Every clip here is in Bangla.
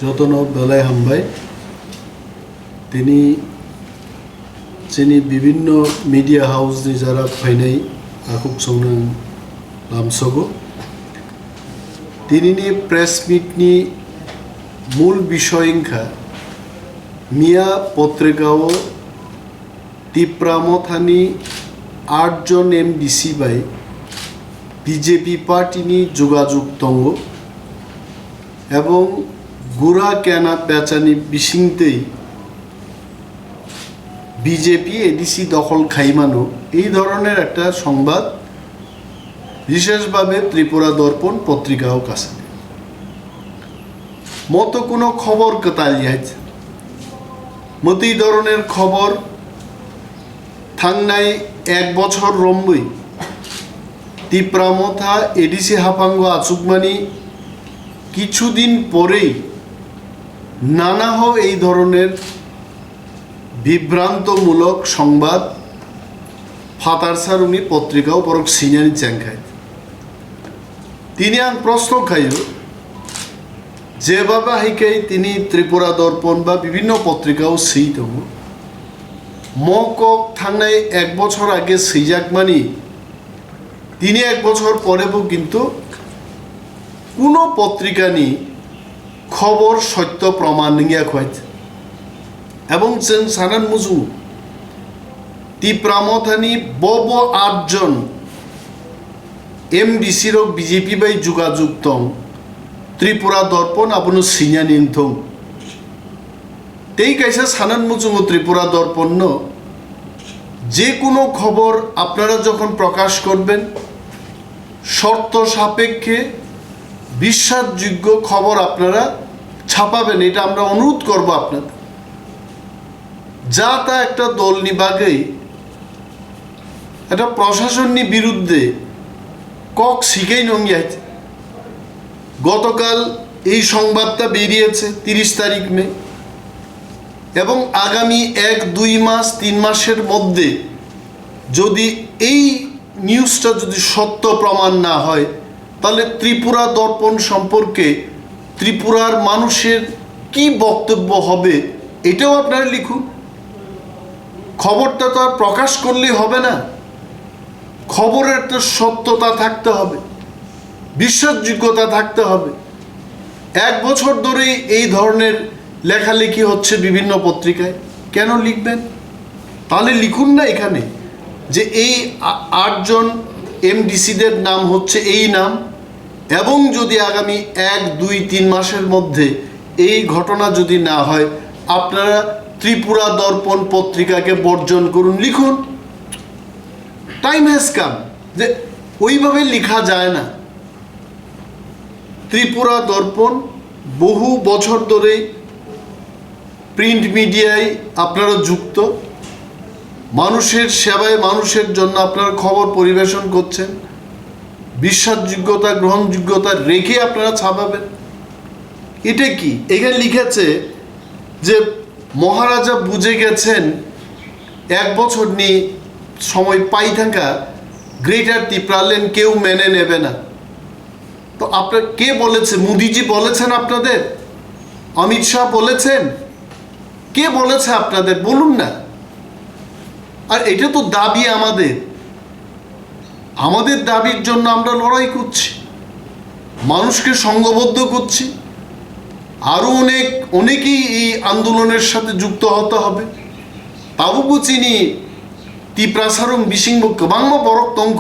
Jotono বেলায় হামবাই তিনি বিভিন্ন মিডিয়া হাউস ni যারা ফাইনাই আকুক সংনাং লামসগো তিনি নি প্রেস মিট নি মূল বিষয়ংখা মিয়া পত্রিকাও TIPRA মথানি 8 জন MDC বাই BJP পার্টি নি যোগাযোগ তঙ্গ এবং গুড়া কেনা পেঁচানি বিশিংতেই BJP ADC দখল খাইমানো এই ধরনের একটা সংবাদ বিশেষভাবে ত্রিপুরা দর্পণ পত্রিকাও কাছে মতো কোনো খবর কাতালিয়াছে মতো এই ধরনের খবর থাংনাই 1 বছর রম্বই TIPRA মথা ADC হাফাঙ্গ আচুকমানি কিছুদিন পরেই নানাহ এই ধরনের বিভ্রান্তমূলক সংবাদ ফাতারসারুনি পত্রিকাও পরক সিনিয়ানি চ্যাংখায় তিনি আন প্রশ্ন খাইও যেভাবে হাইকাই তিনি ত্রিপুরা দর্পণ বা বিভিন্ন পত্রিকাও সেই তব মকক থাংনাই 1 বছর আগে সেইজাক মানি তিনি 1 বছর পরেও কিন্তু কোনো পত্রিকা নি খবর সত্য প্রমাণ নিয়ে খুঁজছে এবং সানান মুজু TIPRA মথানি বব 8 জন MDC র BJP বাই যোগাযোগ তং ত্রিপুরা দর্পণ আপন সিনিয়ানি থং তেই কাইসা সানান মুজু ত্রিপুরা দর্পণ যে কোনো খবর আপনারা যখন প্রকাশ করবেন শর্ত সাপেক্ষে বিশ্বাসযোগ্য খবর আপনারা ছাপাবেন এটা আমরা অনুরোধ করব আপনাদের যা তা একটা দল নিবাগেই একটা প্রশাসনী বিরুদ্ধে কক শিখেই নঙ্গিয়াছে গতকাল এই সংবাদটা বেরিয়েছে 30 তারিখ মে এবং আগামী 1-2 মাস 3 মাসের মধ্যে যদি এই নিউজটা যদি সত্য প্রমাণ না হয় তাহলে ত্রিপুরা দর্পণ সম্পর্কে ত্রিপুরার মানুষের কি বক্তব্য হবে এটাও আপনারা লিখুন খবরটা তো আর প্রকাশ করলে হবে না খবরের একটা সত্যতা থাকতে হবে বিশ্বাসযোগ্যতা থাকতে হবে 1 বছর ধরে এই ধরনের লেখালেখি হচ্ছে বিভিন্ন পত্রিকায় কেন লিখবেন তাহলে লিখুন না এখানে যে এই 8 জন MDC দের নাম হচ্ছে এই নাম এবং যদি আগামী 1-2-3 মাসের মধ্যে এই ঘটনা যদি না হয় আপনারা ত্রিপুরা দর্পণ পত্রিকাকে বর্জন করুন লিখুন টাইম হ্যাজ কাম যে ওইভাবে লেখা যায় না ত্রিপুরা দর্পণ বহু বছর ধরে প্রিন্ট মিডিয়ায় আপনারা যুক্ত মানুষের সেবায় মানুষের জন্য আপনারা খবর পরিবেশন করছেন বিশ্বাসযোগ্যতা গ্রহণযোগ্যতা রেখে আপনারা ছাপাবেন এটা কি এখানে লিখেছে যে মহারাজা বুঝে গেছেন 1 বছর নিয়ে সময় পাই থাকা গ্রেটার ত্রিপুরা ল্যান্ড কেউ মেনে নেবে না তো আপনার কে বলেছে মোদিজি বলেছেন আপনাদের অমিত শাহ বলেছেন কে বলেছে আপনাদের বলুন না আর এটা তো দাবি আমাদের দাবির জন্য আমরা লড়াই করছি মানুষকে সংঘবদ্ধ করছি আরো অনেকেই এই আন্দোলনের সাথে যুক্ত হতে হবে তাবুবু চিনি TIPRA সারং বিশিংব গোবাংম বরক তংখ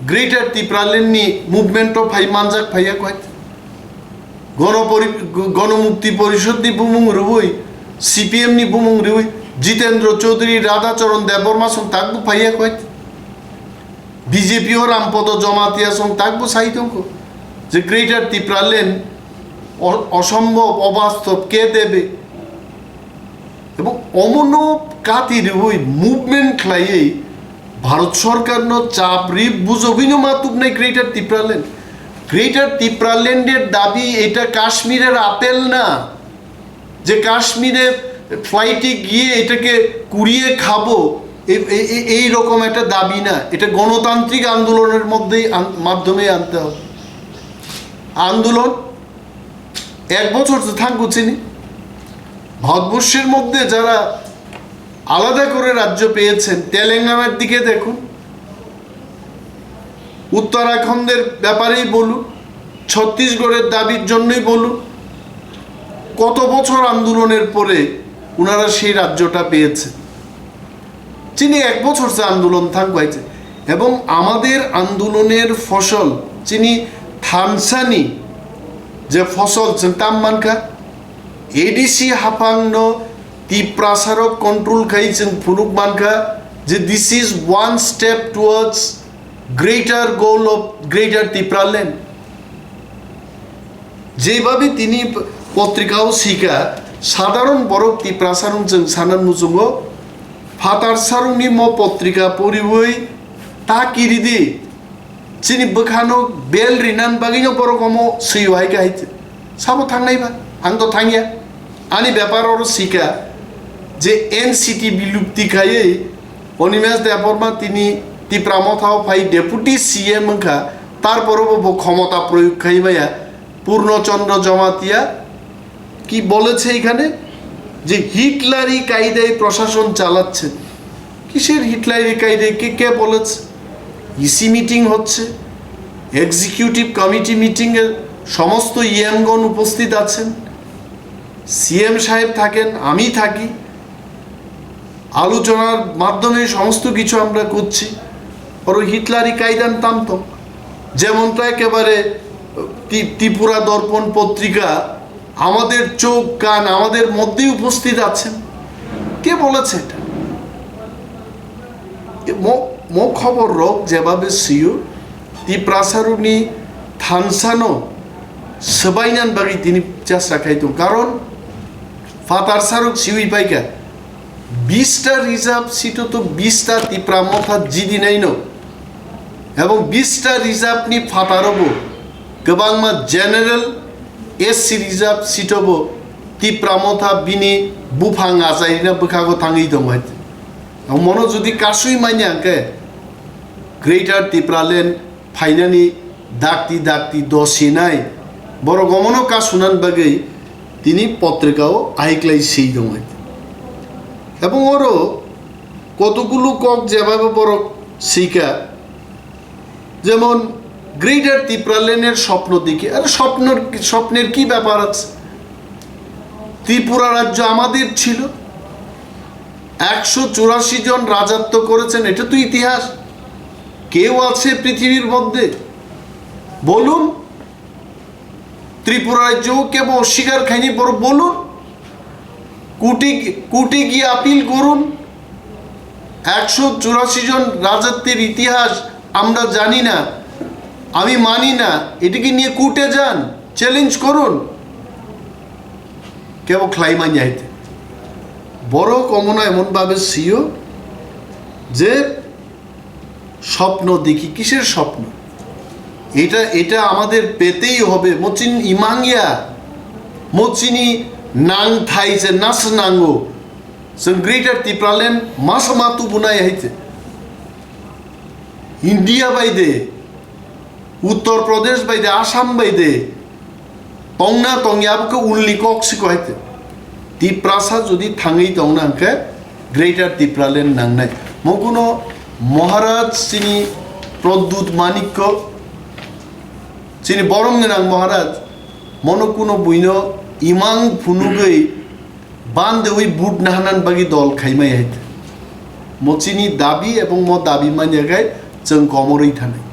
গ্রেটার ত্রিপুরা ল্যান্ডনি মুভমেন্ট অফ ফাই মানজাক ফাইয়া কয় গণমুক্তি পরিষদ নি বুমুং রুবই CPM নি বুমুং রুবই জিতেন্দ্র চৌধুরী রাধাচরণ দেববর্মা সং তাকবু ফাইয়া কয় BJP ও রামপদ জমাতিয়া সং তাকবু সাহিত্যঙ্ক যে গ্রেটার ত্রিপুরা ল্যান্ড অসম্ভব অবাস্তব কে দেবে এবং অমন কাতির ওই মুভমেন্ট খাইয়ে ভারত সরকার চাপ রিপ বুঝবিনো মাতুক নাই গ্রেটার ত্রিপুরা ল্যান্ডের দাবি এটা কাশ্মীরের আপেল না যে কাশ্মীরে ফ্লাইটে গিয়ে এটাকে কুড়িয়ে খাবো এই রকম একটা দাবি না এটা গণতান্ত্রিক আন্দোলনের মাধ্যমে আনতে হবে আন্দোলন 1 বছর তো থাকবো চিনি। ভারতবর্ষের মধ্যে যারা আলাদা করে রাজ্য পেয়েছেন, তেলেঙ্গানার দিকে দেখুন, উত্তরাখণ্ডের ব্যাপারেই বলুন, ছত্তিশগড়ের দাবির জন্যই বলুন, কত বছর আন্দোলনের পরে ওনারা সেই রাজ্যটা পেয়েছেন। চিনি 1 বছর যে আন্দোলন থাকবাইছে, এবং আমাদের আন্দোলনের ফসল চিনি থানসানি যে ফসল তাম মানকা এডিসি হাফাংন তিপ্রাসারক কন্ট্রোল খাইছেন ফুনুক মানকা যে this is one step towards greater goal of greater Tipra land. যেভাবে তিনি পত্রিকাও শিখা সাধারণ বরক তিপ্রাসারং जों সানান মুজুঙ্গ ফাতার সারংনি ম পত্রিকা পরিবই তা কিরিদি চিনি বখানো বেল রিনান বাগিনো বরকমো সইওয়াই গাইছে সাবো থাंनायबा आं तो थांगिया आनी ব্যাপার ওর শিখা যে এনসিটি বিলুপ্তি খাইয়ে অনিমেষ দেববর্মা তিনি তিপ্রা মথাও ফাই ডেপুটি সিএম খা তারপরও ক্ষমতা প্রয়োগ খাইবাইয়া পূর্ণচন্দ্র জমাতিয়া কি বলেছে এখানে যে হিটলারি কায়দায় প্রশাসন চালাচ্ছেন। কিসের হিটলারি কায়দায় কে বলেছে? ইসি মিটিং হচ্ছে, এক্সিকিউটিভ কমিটি মিটিংয়ে সমস্ত ইএমগণ উপস্থিত আছেন, সিএম সাহেব থাকেন, আমি থাকি, আলোচনার মাধ্যমে সমস্ত কিছু আমরা করছি। ওর হিটলারি কায়দান তামতো যেমনটা একেবারে ত্রিপুরা দর্পণ পত্রিকা আমাদের চোখ কান আমাদের মধ্যেই উপস্থিত আছেন। কে বলেছে এটা? মো খবর রোগ যেভাবে সিও তিপ্রাসারুনি থানসানো সবাইনান বাকি তিনি চেষ্টা খাইতো, কারণ ফাতার সারুক সিউই পাইকা 20টা রিজার্ভ সিটও তো 20টা তিপ্রা মথা জিদি নাইন এবং 20টা রিজার্ভ নি ফাতারবো गोबांमा जेनेरेल एससी रिजार्व सीटबो तिप्रा मथा बिनि बुफां आजाइना बखागो थांगै दं बायदि मनो जुदि कासुइ माइनांके ग्रेटार तिप्रा लैंड फाइनानि दाक्ति दाक्ति दसिनाय बर गमनो कासुनान बागै तिनि पत्रिकाओ आइक्लाइ सेइ दं बायदि এবং ওরও কতগুলো কক যেভাবে বড় শিকা যেমন গ্রেটার তিপ্রা ল্যান্ডের স্বপ্ন দেখি। আরে স্বপ্নের কি ব্যাপার আছে? ত্রিপুরা রাজ্য আমাদের ছিল, 184 জন রাজত্ব করেছেন, এটা তো ইতিহাস। কেউ আছে পৃথিবীর মধ্যে বলুন ত্রিপুরা রাজ্য কেবল অস্বীকার খায়নি, বড় বলুন কোর্টে গিয়ে আপিল করুন। 184 জন রাজত্বের ইতিহাস আমরা জানি না, আমি মানি না, এটাকে নিয়ে কোর্টে যান, চ্যালেঞ্জ করুন। কেবল ক্লাইমান যাইতে বড় কমনা এমনভাবে সিও যে স্বপ্ন দেখি। কিসের স্বপ্ন? এটা আমাদের পেতেই হবে। মচিন ইমাংয়া মচিনি নাং থাইছে নাস নাঙ্গো जों ग्रेटार तिप्रा लैंड मासमातु बुनाय हाइते इंडिया बायदे उत्तर प्रदेश बायदे आसाम बायदे तंगना तंग्याबो उल्ली कक्सिको हाइते तिप्रासा जुदि थाङै तंगना अंके ग्रेटार तिप्रा लैंड नांनाय मकुनो महाराज चिनी प्रद्युत मानिक्य चिनी बरंगनां महाराज मनकुनो बुइनो इमां फुनुगै बांधे ওই বুট নাহানান বাগি দল খাইমাই হাইতে মচিনি দাবি এবং ম দাবি মানিয়াগাই जों কমরই থানাই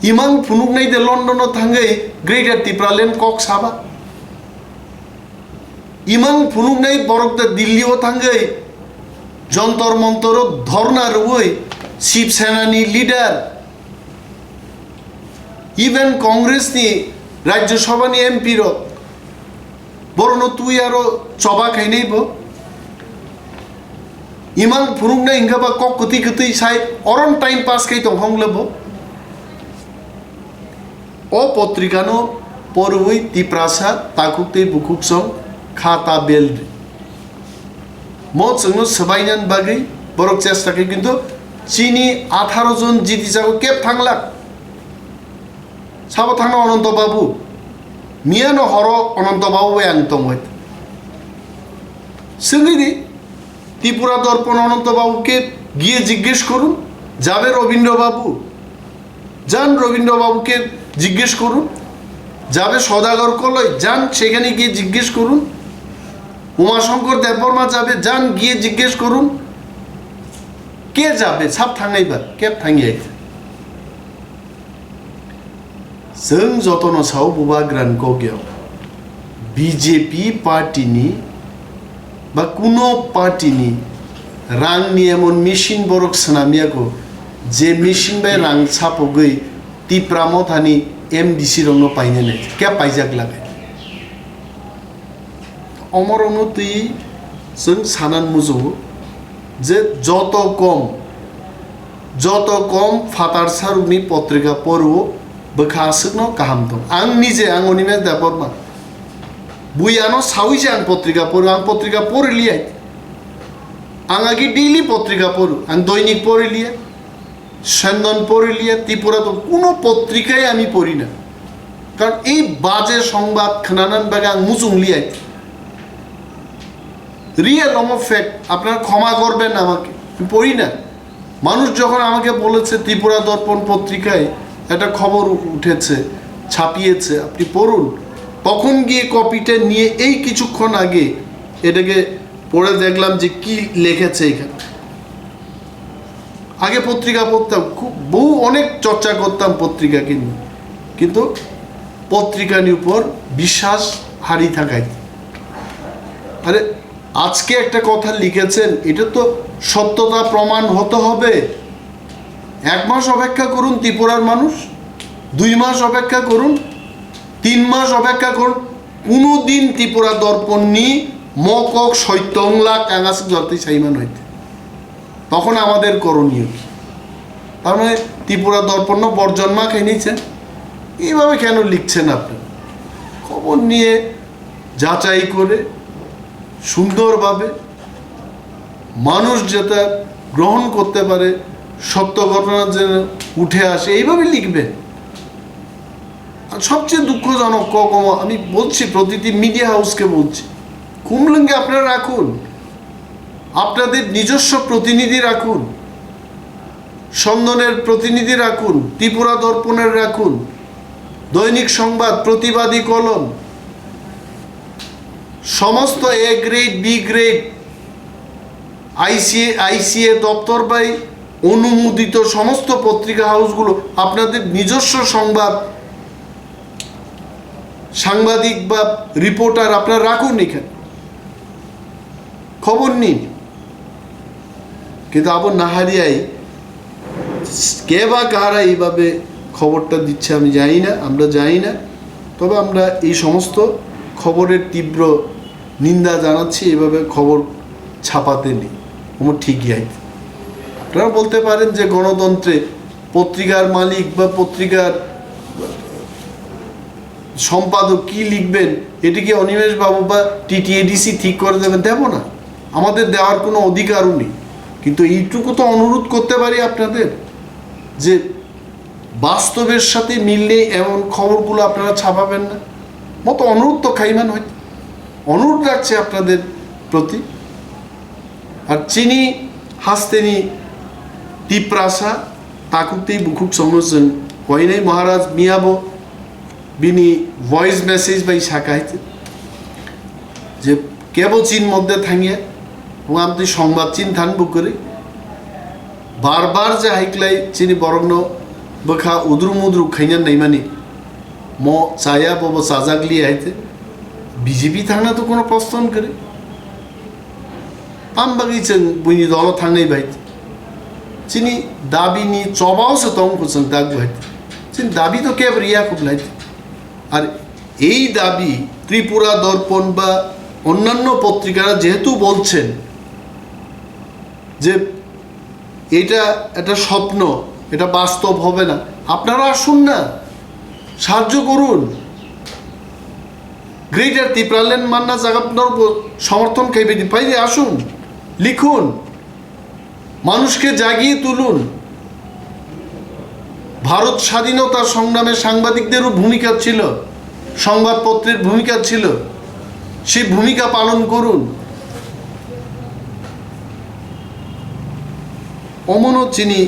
ইমাং ফুনুক নাইদে লন্ডনও থাঙ্গাই গ্রেটার তিপ্রা ল্যান্ড কক সাবা ইমাং ফুনুক নাই বরকদা দিল্লিও থাঙ্গাই যন্তর মন্তর ধর্নার ওই শিবসেনানি লিডার ইভেন কংগ্রেসনি রাজ্যসভানি এমপির বরণ তুই আরো চবা খাই নাইব ইমাং ফুরুং না ইংগাবা কক কতি কতি সাই অরন টাইম পাস খাই তো হংলব ও পত্রিকানো পরবই তিপ্রাসা তাকুতে বুকুকসং খাতা বেল মত সঙ্গ সবাইনান বাগৈ বরক চেষ্টাকে কিন্তু চিনি 18 জন জিতি যাও কেপ থাংলাক সাবো থাংনা অনন্ত বাবু মিয়ানো হর অনন্তবাবু আংতম হইতে সঙ্গীদি ত্রিপুরা দর্পণ অনন্তবাবুকে গিয়ে জিজ্ঞেস করুন, যাবে রবীন্দ্রবাবু, যান রবীন্দ্রবাবুকে জিজ্ঞেস করুন, যাবে সদাগর কলয়, যান সেখানে গিয়ে জিজ্ঞেস করুন, উমাশঙ্কর দেববর্মা যাবে, যান গিয়ে জিজ্ঞেস করুন, কে যাবে সাব থাঙ্গাইবার কে থাঙ্গাই जों जतन साव बुबा ग्रान गगियाव बीजेपी पार्टीनि बा कुनो पार्टीनि रांनि एमन मेशिन बरक सोनामियाखौ जे मेशिन बाय रां सापगै टिप्रा मथानि MDC रंनो पाइने नै क्या पाइजाक लागे अमर अनुति जों सानान मुजु जे जत कम फातार सारुनि पत्रिका पढ़ो बखासनो गाहाम दं आं निजे आं अनिमेष देबबर्मा बुयानो सावैसे आं पत्रिका पढ़लिया आं आगे डेली पत्रिका पढ़ो आं दैनिक पढ़लिया सन्दन पढ़लिया त्रिपुरा तो कोनो पत्रिकाय आमी पढ़ी ना कारण এই বাজে সংবাদ খনানান বাগে আং মুজুংলিয়া রিয়েল অম ফ্যাক্ট আপনারা ক্ষমা করবেন আমাকে পড়ি না মানুষ যখন আমাকে বলেছে ত্রিপুরা দর্পণ পত্রিকায় একটা খবর উঠেছে ছাপিয়েছে আপনি পড়ুন তখন গিয়ে কপিটা নিয়ে এই কিছুক্ষণ আগে এটাকে পড়ে দেখলাম যে কি লিখেছে এখানে আগে পত্রিকা পড়তাম খুব বহু অনেক চর্চা করতাম পত্রিকাকে নিয়ে কিন্তু পত্রিকার উপর বিশ্বাস হারিয়ে থাকায় আরে আজকে একটা কথা লিখেছেন এটা তো সত্যতা প্রমাণ হতে হবে এক মাস অপেক্ষা করুন ত্রিপুরার মানুষ 2 মাস অপেক্ষা করুন 3 মাস অপেক্ষা করুন কোনোদিন ত্রিপুরা দর্পণ নি মকক সৈত্যংলা কাঙাস জর্তি সাইমান হইতে তখন আমাদের করণীয় কি তার মানে ত্রিপুরা দর্পণ বর্জন্মা খাই নিয়েছেন এইভাবে কেন লিখছেন আপনি খবর নিয়ে যাচাই করে সুন্দরভাবে মানুষ যেটা গ্রহণ করতে পারে সত্য ঘটনা যেন উঠে আসে এইভাবে লিখবেন আর সবচেয়ে দুঃখজনক কম আমি বলছি প্রতিটি মিডিয়া হাউসকে বলছি কুমলঙ্গে আপনারা রাখুন আপনাদের নিজস্ব প্রতিনিধি রাখুন সন্দনের প্রতিনিধি রাখুন ত্রিপুরা দর্পণের রাখুন দৈনিক সংবাদ প্রতিবাদী কলম সমস্ত A গ্রেড B গ্রেড আইসিএ দপ্তর বাই অনুমোদিত সমস্ত পত্রিকা হাউসগুলো আপনাদের নিজস্ব সাংবাদিক বা রিপোর্টার আপনারা রাখুন এখানে খবর নিন কিন্তু আবার নাহারিয়াই কে বা কারা এইভাবে খবরটা দিচ্ছে আমি জানি না আমরা জানি না তবে আমরা এই সমস্ত খবরের তীব্র নিন্দা জানাচ্ছি এভাবে খবর ছাপাতে নেই আমার ঠিকই আছে আপনারা বলতে পারেন যে গণতন্ত্রে পত্রিকার মালিক বা পত্রিকার সম্পাদক কি লিখবেন এটি কি অনিমেষ বাবু বা TTADC ঠিক করে দেবেন দেব না আমাদের দেওয়ার কোনো অধিকারও নেই কিন্তু এইটুকু তো অনুরোধ করতে পারি আপনাদের যে বাস্তবের সাথে মিললে এমন খবরগুলো আপনারা ছাপাবেন না মতো অনুরোধ তো খাইমান হয়তো অনুরোধ রাখছে আপনাদের প্রতি আর চিনি হাসতেনি টিপ্রাসা তাকুতেই বুকুক সমস্যন কইনাই মহারাজ মিয়াবো বিনি ভয়েস মেসেজ বাই শাখাইতে যে কেবল চীন মধ্যে থাঙ্গিয়া এবং আপনি সংবাদ চীন থানবো করে বারবার যে হাইকলাই চিনি বরং বখা উদ্রু মুদ্রু খাইনান নাই মানে ম চায়া বব চাজাগলি আইতে বিজেপি থাকনা তো কোনো প্রস্তান করে আমবাগিছেন বুনি দল থাঙ্গাই বাইতে চিনি দাবি নি চবাও সে তং কুছেন দাগ বাইতে চিনি দাবি তো কেবল রিয়া খুব লাইতে আর এই দাবি ত্রিপুরা দর্পণ বা অন্যান্য পত্রিকারা যেহেতু বলছেন যে এটা একটা স্বপ্ন এটা বাস্তব হবে না আপনারা আসুন না সাহায্য করুন গ্রেটার ত্রিপুরাল্যান্ড মান্না জায়গার সমর্থন খাইবে পাইলে আসুন লিখুন মানুষকে জাগিয়ে তুলুন ভারত স্বাধীনতা সংগ্রামে সাংবাদিকদেরও ভূমিকা ছিল সংবাদপত্রের ভূমিকা ছিল, সেই ভূমিকা পালন করুন। অমনো চিনি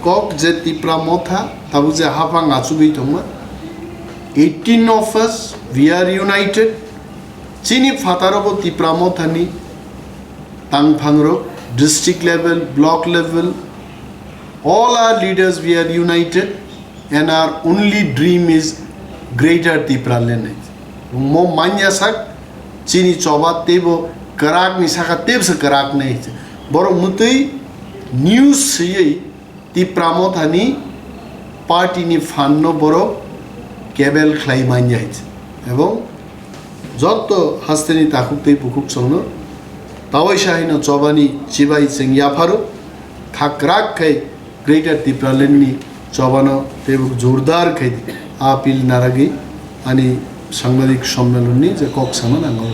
কক যে টিপ্রা মথা তাবু যে হাফাং আচুবি দंमोन 18 of us we are united চিনি ফাতারবো Tipra মথানি তাংফাংরো district level, block level, all our leaders we are united and our only dream is greater Tipra lineage. Mo manya sak chini choba tebo karak ni saka teb se karak nahi che. Boro mutei news sei Tipra mothani party ni Phano boro cable khlai manya che. Ebong joto hasteni takuk tei pukuk songno tawai shahino chobani chibai sing yafaro thakrak khai greater Tipra lenni চবানো এবং জোরদার খাইতে আপিল নারাগি আনি সাংবাদিক সম্মেলনী যে কক্সানো নাঙ্গল